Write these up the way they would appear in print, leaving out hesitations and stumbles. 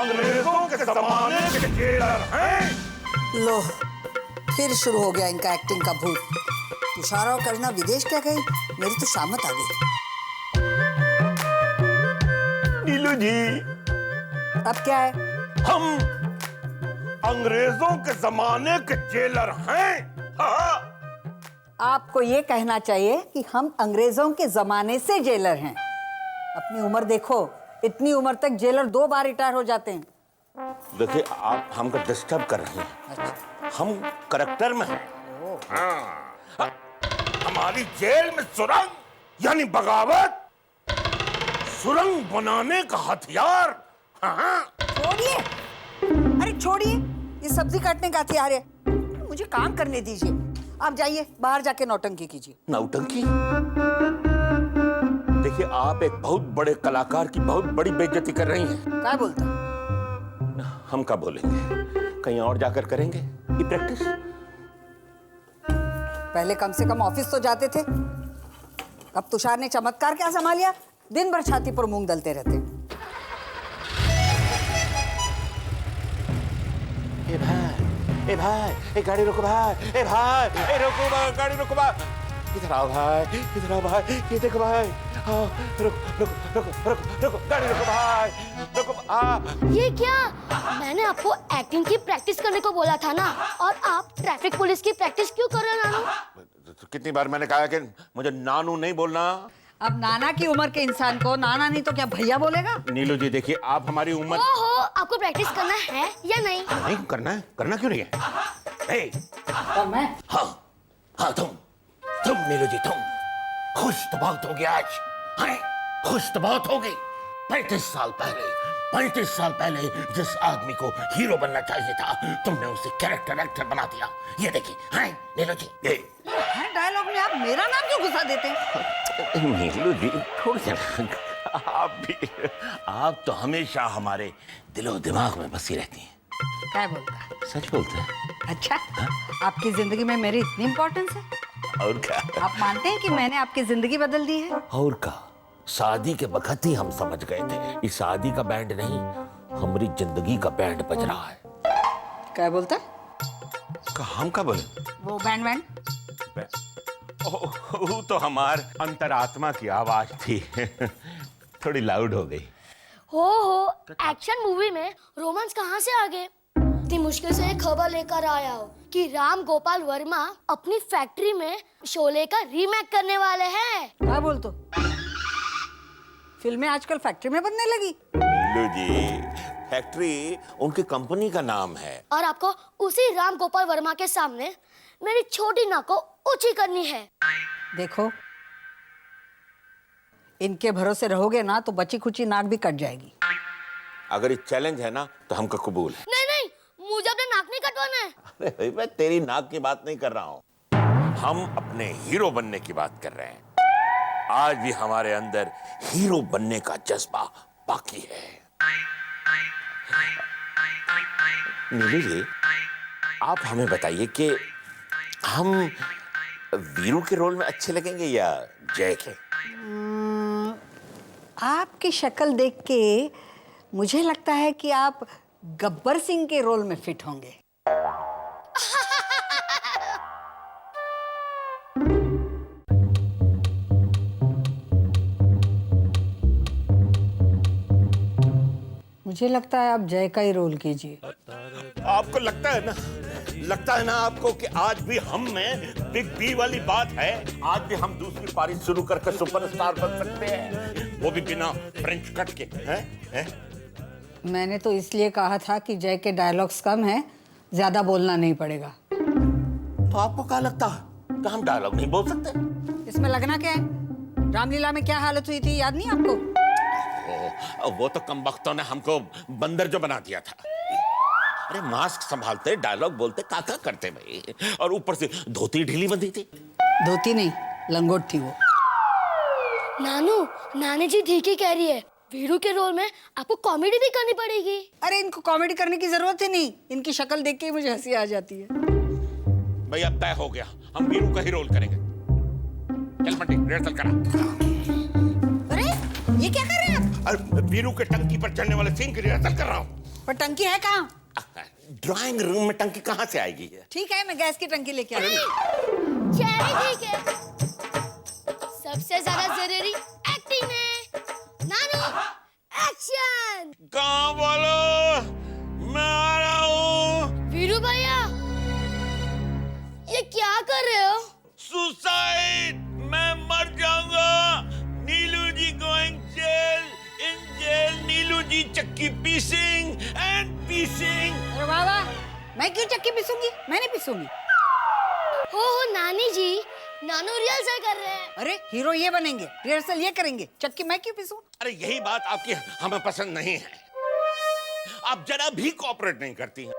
अंग्रेजों के जमाने के जेलर हैं। लो, फिर शुरू हो गया इनका एक्टिंग का भूत। तुषार और करीना विदेश क्या गई, मेरी तो शामत आ गई। नीलू जी, अब क्या है? हम अंग्रेजों के जमाने के जेलर हैं। हाँ। आपको ये कहना चाहिए कि हम अंग्रेजों के जमाने से जेलर हैं। अपनी उम्र देखो, इतनी उम्र तक जेलर 2 बार रिटायर हो जाते हैं। देखिए, आप हमको डिस्टर्ब कर रहे हैं। अच्छा। हम करैक्टर में हैं। हाँ। हमारी जेल में सुरंग यानी बगावत, सुरंग बनाने का हथियार। हाँ। छोड़िए, अरे छोड़िए, ये सब्जी काटने का हथियार है। मुझे काम करने दीजिए। आप जाइए, बाहर जाके नौटंकी कीजिए। नौटंकी? देखिए, आप एक बहुत बड़े कलाकार की बहुत बड़ी बेइज्जती कर रही हैं। क्या बोलता? हम क्या बोलेंगे? कहीं और जाकर करेंगे ये प्रैक्टिस। पहले कम से कम ऑफिस तो जाते थे। अब तुषार ने चमत्कार क्या संभालिया? दिन भर छाती पर मूंग दलते रहते। ए भाई, ए गाड़ी रोको भाई, ए भाई, ए रोको भाई, गाड़ी रोको भाई। इधर आओ भाई, इधर आओ भाई, ये देखो भाई। हाँ, रुको रुको रुको रुको रुको, गाड़ी रोको भाई, रुको। ये क्या? मैंने आपको एक्टिंग की प्रैक्टिस करने को बोला था ना, और आप ट्रैफिक पुलिस की प्रैक्टिस क्यों कर रहे हैं नानू? कितनी बार मैंने कहा कि मुझे नानू नहीं बोलना। अब नाना की उम्र के इंसान को नाना नहीं तो क्या भैया बोलेगा? नीलू जी, देखिए, आप हमारी उम्र। ओहो, आपको प्रैक्टिस करना है या नहीं? नहीं करना है, करना क्यों नहीं है? और मैं? हाँ हाँ, तुम नीलू जी, तुम खुश तो बहुत होगी आज। हैं? खुश तो बहुत होगी। 35 साल पहले जिस आदमी को हीरो बनना चाहिए था, तुमने उसे कैरेक्टर एक्टर बना दिया। ये देखिए, हैं नीलू जी, ये हर डायलॉग में आप मेरा नाम क्यों घुसा देते हैं? नीलू जी, थोड़ी आप तो हमेशा हमारे दिलो दिमाग में बसी रहती हैं। क्या बोलता है? सच बोलते हैं। अच्छा, आपकी जिंदगी में मेरी इतनी इम्पोर्टेंस है? और क्या? आप मानते हैं कि मैंने आपकी जिंदगी बदल दी है? और क्या, शादी के वक्त ही हम समझ गए थे इस शादी का बैंड नहीं, हमारी जिंदगी का बैंड बज रहा है। क्या बोलता है? हम क्या बोले? वो बैंड वो तो हमार अंतरात्मा की आवाज थी। थोड़ी लाउड हो गई। हो, एक्शन मूवी में रोमांस कहाँ से आ गए? इतनी मुश्किल से एक खबर लेकर आया हो कि राम गोपाल वर्मा अपनी फैक्ट्री में शोले का रीमेक करने वाले हैं। क्या बोलते? फिल्में आजकल फैक्ट्री में बनने लगी। नीलू जी, फैक्ट्री उनकी कंपनी का नाम है। और आपको उसी राम गोपाल वर्मा के सामने मेरी छोटी नाक को ऊंची करनी है। देखो, इनके भरोसे रहोगे ना तो बची खुची नाक भी कट जाएगी। अगर ये चैलेंज है ना तो हमका कबूल है। नहीं, मुझे अपना नाक नहीं कटवाना है। अरे भाई, मैं तेरी नाक की बात नहीं कर रहा हूँ, हम अपने हीरो बनने की बात कर रहे हैं। आज भी हमारे अंदर हीरो बनने का जज्बा बाकी है। नीलू जी, आप हमें बताइए कि हम वीरू के रोल में अच्छे लगेंगे या जय के? आपकी शक्ल देख के मुझे लगता है कि आप गब्बर सिंह के रोल में फिट होंगे। मुझे लगता है आप जय का ही रोल कीजिए। आपको लगता है ना आपको कि आज भी हम में बिग बी वाली बात है। आज भी हम दूसरी पारी शुरू करके सुपरस्टार बन सकते हैं, वो भी बिना फ्रेंच कट के। हैं? मैंने तो इसलिए कहा था कि जय के डायलॉग्स कम हैं, ज्यादा बोलना नहीं पड़ेगा। तो आपको क्या लगता है कि हम डायलॉग नहीं बोल सकते? इसमें लगना क्या है? रामलीला में क्या हालत हुई थी, याद नहीं आपको? वो तो कमबख्तों ने हमको बंदर जो बना दिया था। अरे मास्क संभालते, डायलॉग बोलते, काका करते भाई, और ऊपर से धोती ढीली बंधी थी। धोती नहीं, लंगोट थी वो। नानी जी ठीक ही कह रही है। वीरू के रोल में आपको कॉमेडी भी करनी पड़ेगी। अरे इनको कॉमेडी करने की जरूरत ही नहीं, इनकी शक्ल देख के ही मुझे हंसी आ जाती है। भाई अब तय हो गया, हम वीरू का ही रोल करेंगे। चल बंटी, रिहर्सल करा। अरे ये क्या कर रहे हैं आप? अरे वीरू के टंकी पर चढ़ने वाले सीन की रिहर्सल कर रहा हूँ। पर टंकी है कहाँ? ड्राइंग रूम में टंकी कहाँ से आएगी? ठीक है, मैं गैस की टंकी लेके आ रही हूँ। चेरी ठीक है। सबसे ज्यादा जरूरी एक्टिंग है। नानू, एक्शन। कहाँ बोलो, मैं आ रहा हूँ। वीरू भैया, ये क्या कर रहे हो? सुसाइड, मैं मर जाऊंगा। नीलू जी गोइंग जेल, इन जेल नीलू जी चक्की पीसिंग एंड पीसिंग। अरे बाबा, मैं क्यों चक्की पीसूंगी? मैं नहीं पीसूंगी। हो नानी जी, नानू रिहर्सल कर रहे हैं। अरे हीरो ये बनेंगे, रिहर्सल ये करेंगे, चक्की मैं क्यों पीसूं? अरे यही बात आपकी हमें पसंद नहीं है। आप जरा भी कोऑपरेट नहीं करती हैं।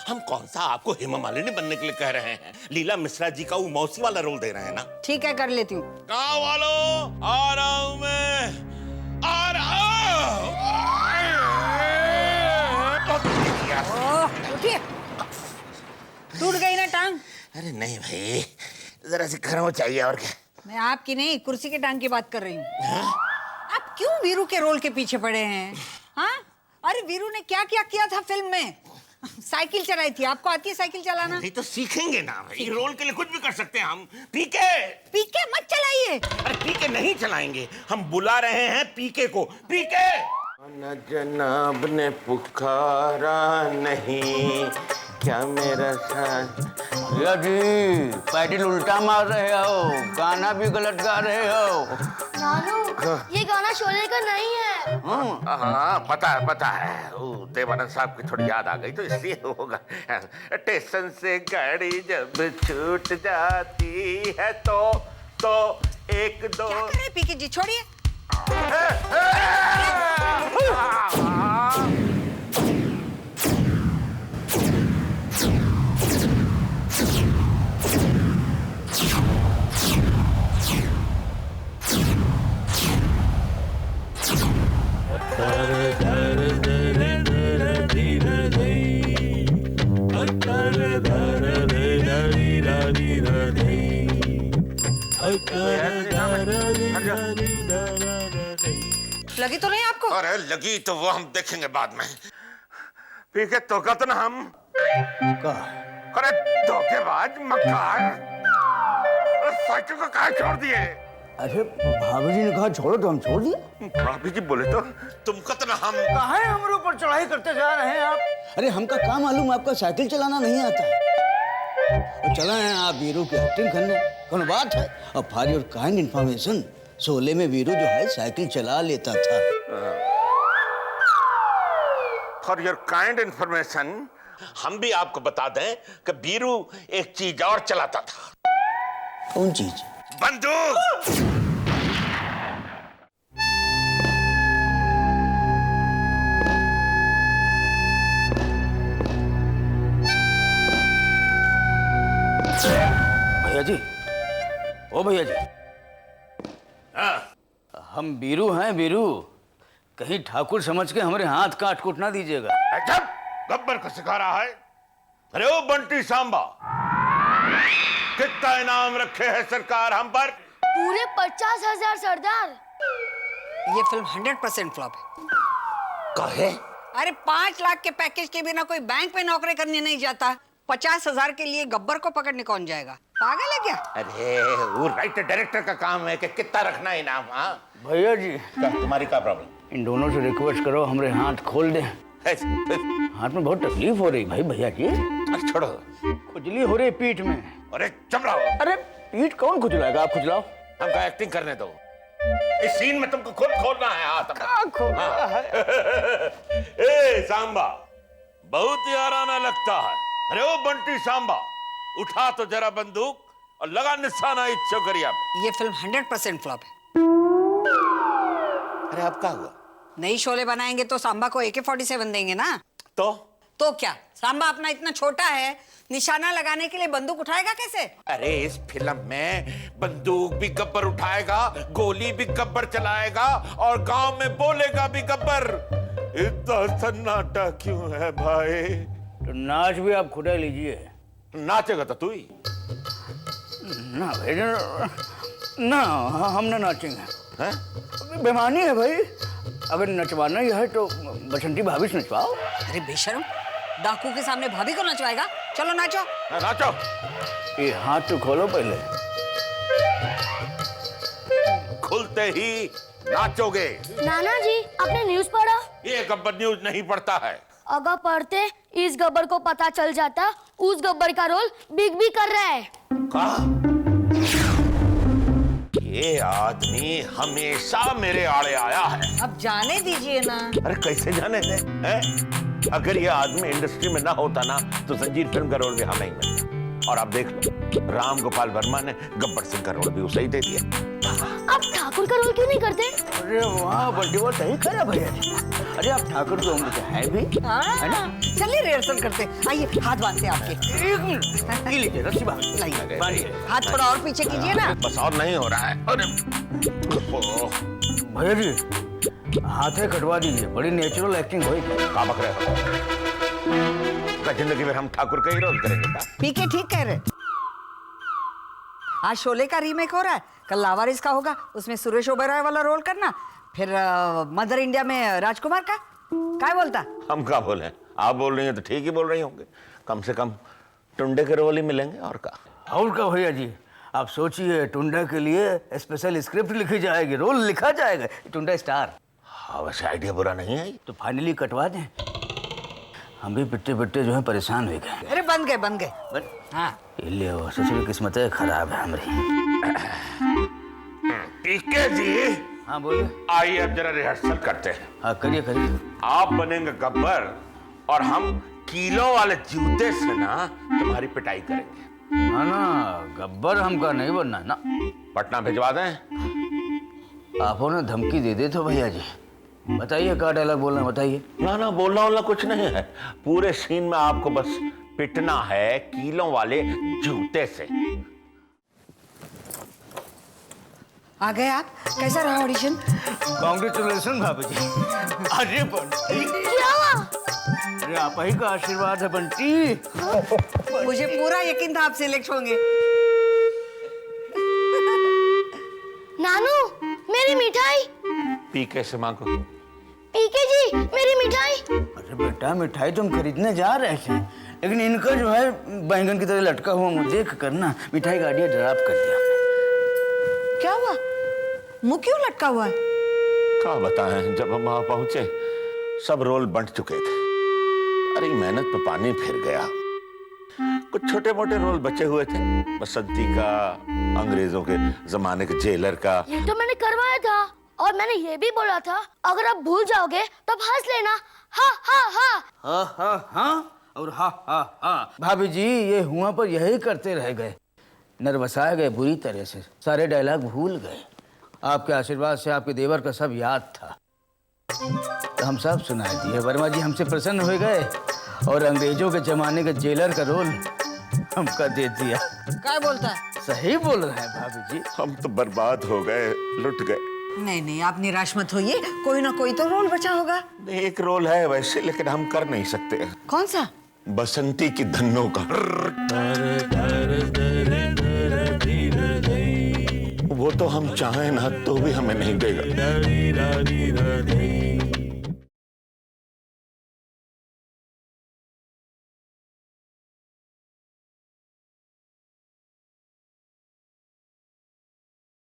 हम कौन सा आपको हेमा मालिनी बनने के लिए कह रहे हैं? लीला मिश्रा जी का वो मौसी वाला रोल दे रहे हैं ना। ठीक है, कर लेती हूँ। कहाँ वालों, आ रहा हूँ मैं, आ रहा हूँ। उठिए, टूट गई ना टांग? अरे नहीं भाई, जरा सी गर्म चाहिए और क्या। मैं आपकी नहीं, कुर्सी की टांग की बात कर रही हूँ। आप क्यों वीरू के रोल के पीछे पड़े हैं? हाँ, अरे वीरू ने क्या क्या किया था फिल्म में? साइकिल चलाई थी, आपको आती है साइकिल चलाना? नहीं तो सीखेंगे ना भाई, रोल के लिए कुछ भी कर सकते हैं हम। पीके पीके मत चलाइए। अरे पीके नहीं चलाएंगे, हम बुला रहे हैं पीके को। पीके न जनाब ने पुकारा नहीं, क्या मेरा साथ। भैया जी, पैडिल उल्टा मार रहे हो, गाना भी गलत गा रहे हो। नानू, ये गाना शोले का नहीं है। हाँ पता है, वो देवानंद साहब की थोड़ी याद आ गई तो इसलिए होगा। स्टेशन से गाड़ी जब छूट जाती है तो एक दो। क्या कर रहे पीके जी, छोड़िए। लगी तो नहीं आपको? अरे लगी तो वो हम देखेंगे बाद में। पीके तो का तो ना हम। अरे धोखेबाज मक्कार, साइकिल को कहाँ छोड़ दिए? अरे भाभी जी ने कहा छोड़ो तो हम छोड़ दिए। भाभी जी बोले तो तुम का तो ना हम। कहाँ है हमारे ऊपर चढ़ाई करते जा रहे हैं आप? अरे हमका क्या मालूम आपका साइकिल चलाना नहीं आता। तो चला है आप वीरू की एक्टिंग करने, कौन बात है। अब for your kind information, Sholay में वीरू जो है साइकिल चला लेता था। फॉर योर काइंड इन्फॉर्मेशन, हम भी आपको बता दें कि वीरू एक चीज और चलाता था। कौन चीज? बंदूक। भैया जी, ओ भैया जी। हाँ। हम वीरू हैं, वीरू। कहीं ठाकुर समझ के हमारे हाथ काट कूट ना दीजिएगा। जब गब्बर को सिखा रहा है। अरे ओ बंटी सांबा, कितना इनाम रखे हैं सरकार हम पर? पूरे 50,000 सरदार। ये फिल्म 100% फ्लॉप है। काहे? अरे 5 लाख के पैकेज के बिना कोई बैंक में नौकरी करने नहीं जाता। 50,000 के लिए गब्बर को पकड़ने कौन जाएगा? पागल है क्या? अरे वो राइटर डायरेक्टर का काम है कि कितना रखना है इनाम। हाँ भैया जी, क्या तुम्हारी क्या प्रॉब्लम? इन दोनों से रिक्वेस्ट करो हमारे हाथ खोल दें। हाथ में बहुत तकलीफ हो रही भाई। भैया जी छोड़ो, खुजली हो रही पीठ में। अरे चमड़ाओ। अरे पीठ कौन खुजलाएगा? आप खुजलाओ। हमको एक्टिंग करने दो। इस सीन में तुमको खुद खोलना है हाथ। हाँ। ए सांबा, बहुत ही आराना लगता है। अरे ओ बंटी सांबा, उठा तो जरा बंदूक और लगा निशाना इस चौकरिया पे। ये फिल्म 100% फ्लॉप है। अरे अब क्या हुआ? नई शोले बनाएंगे तो सांबा को AK-47 देंगे ना। तो क्या सांबा अपना इतना छोटा है, निशाना लगाने के लिए बंदूक उठाएगा कैसे? अरे इस फिल्म में बंदूक भी गब्बर उठाएगा, गोली भी गब्बर चलाएगा और गांव में बोलेगा भी गब्बर। इतना सन्नाटा क्यों है भाई? तो नाच भी आप खुदा लीजिए। नाचेगा तो तू ही ना भाई ना, हम ना नाचेंगे। हैं? बेमानी है भाई। अगर नचवाना ही है तो बसंती भाभी से नचवाओ। अरे बेशर्म, डाकू के सामने भाभी को नचवाएगा? चलो नाचो। नाचो। ये हाथ तो खोलो पहले। खुलते ही नाचोगे। नाना जी, आपने न्यूज़ पढ़ा? ये गब्बर न्यूज नहीं पढ़ता है। अगर पढ़ते इस गब्बर को पता चल जाता उस गब्बर का रोल बिग बी कर रहा है। ये आदमी हमेशा मेरे आड़े आया है। अब जाने दीजिए ना। अरे कैसे जाने दे हैं? अगर ये आदमी इंडस्ट्री में ना होता ना तो संजीव फिल्म का रोल भी हमें ही मिलता। और आप देख लो, राम गोपाल वर्मा ने गब्बर सिंह का रोल भी उसे ही दे दिया। आप ठाकुर का रोल क्यों नहीं करते? अरे वाह, बंटी वो सही करा भैया जी। अरे आप ठाकुर की उम्र के हैं भी, है ना? चलिए रिहर्सल करते। आइए, हाथ बांधते आपके। एक मिनट, ये लीजिए रस्सी लाइए। बांधिए। हाथ थोड़ा और पीछे कीजिए ना। बस और नहीं हो रहा है। अरे भैया जी, हाथे कटवा दीजिए, बड़ी नेचुरल एक्टिंग होगी। का बक रहे हो? क्या जिंदगी में हम ठाकुर का ही रोल करेंगे क्या? पीके ठीक कह रहे। आज शोले का रीमेक हो रहा है, कल लावारिस का होगा, उसमें सुरेश ओबेरॉय वाला रोल करना, फिर मदर इंडिया में राजकुमार का। क्या बोलता? हम क्या बोले? आप बोल रही हैं तो ठीक ही बोल रही होंगे। कम से कम टुंडे के रोल ही मिलेंगे और का। और का भैया जी, आप सोचिए, टुंडा के लिए स्पेशल स्क्रिप्ट लिखी जाएगी, रोल लिखा जाएगा, टुंडा स्टार। हाँ वैसे आइडिया बुरा नहीं है। तो फाइनली कटवा दें। हम भी पिट्टे पिट्टे जो है परेशान हो गए। अरे बन गए। हाँ, ले वो सच किस्मत खराब है हमारी। पीके जी, हाँ बोलिए। आइए अब जरा रिहर्सल करते हैं। हाँ करिए करिए। आप बनेंगे गब्बर और हम कीलों वाले जूते से ना तुम्हारी पिटाई करेंगे। ना ना, गब्बर हमका नहीं बनना ना। पटना भिजवा दें? आपो ने धमकी दे दे तो भैया जी। बताइए क्या डायलॉग बोलना, बताइए। ना बोलना वाला कुछ नहीं है। पूरे सीन में आपको बस पिटना है कीलों वाले जूते से। आ गए आप? कैसा रहा ऑडिशन? कांग्रेचुलेशन भाभी जी। अरे बंटी, क्या हुआ? अरे आप ही का आशीर्वाद है बंटी। मुझे पूरा यकीन था आप सिलेक्ट होंगे। नानू, मेरी मिठाई। पीके से मांगो। पीके जी, मेरी मिठाई। अरे बेटा, मिठाई तुम खरीदने जा रहे थे, लेकिन इनका जो है बैंगन की तरह लटका हुआ मुंह देख कर ना मिठाई का आइडिया ड्रॉप कर दिया। क्या हुआ? मुंह क्यों लटका हुआ है? क्या बताएं, जब हम वहां पहुंचे सब रोल बंट चुके थे। अरे मेहनत पे पानी फिर गया। कुछ छोटे मोटे रोल बचे हुए थे, बसंती का, अंग्रेजों के जमाने के जेलर का। ये तो मैंने करवाया था, और मैंने ये भी बोला था अगर आप भूल जाओगे तो हंस लेना। हा हा हा। हाँ हाँ हाँ और हाँ हाँ हाँ। भाभी जी, ये हुआ पर यही करते रह गए, नर्वसाए गए बुरी तरह से, सारे डायलॉग भूल गए। आपके आशीर्वाद से आपके देवर का सब याद था, तो हम सब सुना दिए। वर्मा जी हमसे प्रसन्न हो गए और अंग्रेजों के जमाने के जेलर का रोल हमका दे दिया। क्या बोलता है? सही बोल रहे हैं भाभी जी। हम तो बर्बाद हो गए, लुट गए। नहीं, आप निराश मत होइए, कोई ना कोई तो रोल बचा होगा। एक रोल है वैसे, लेकिन हम कर नहीं सकते। कौन सा? बसंती की धन्नों का। वो तो हम चाहें ना तो भी हमें नहीं देगा।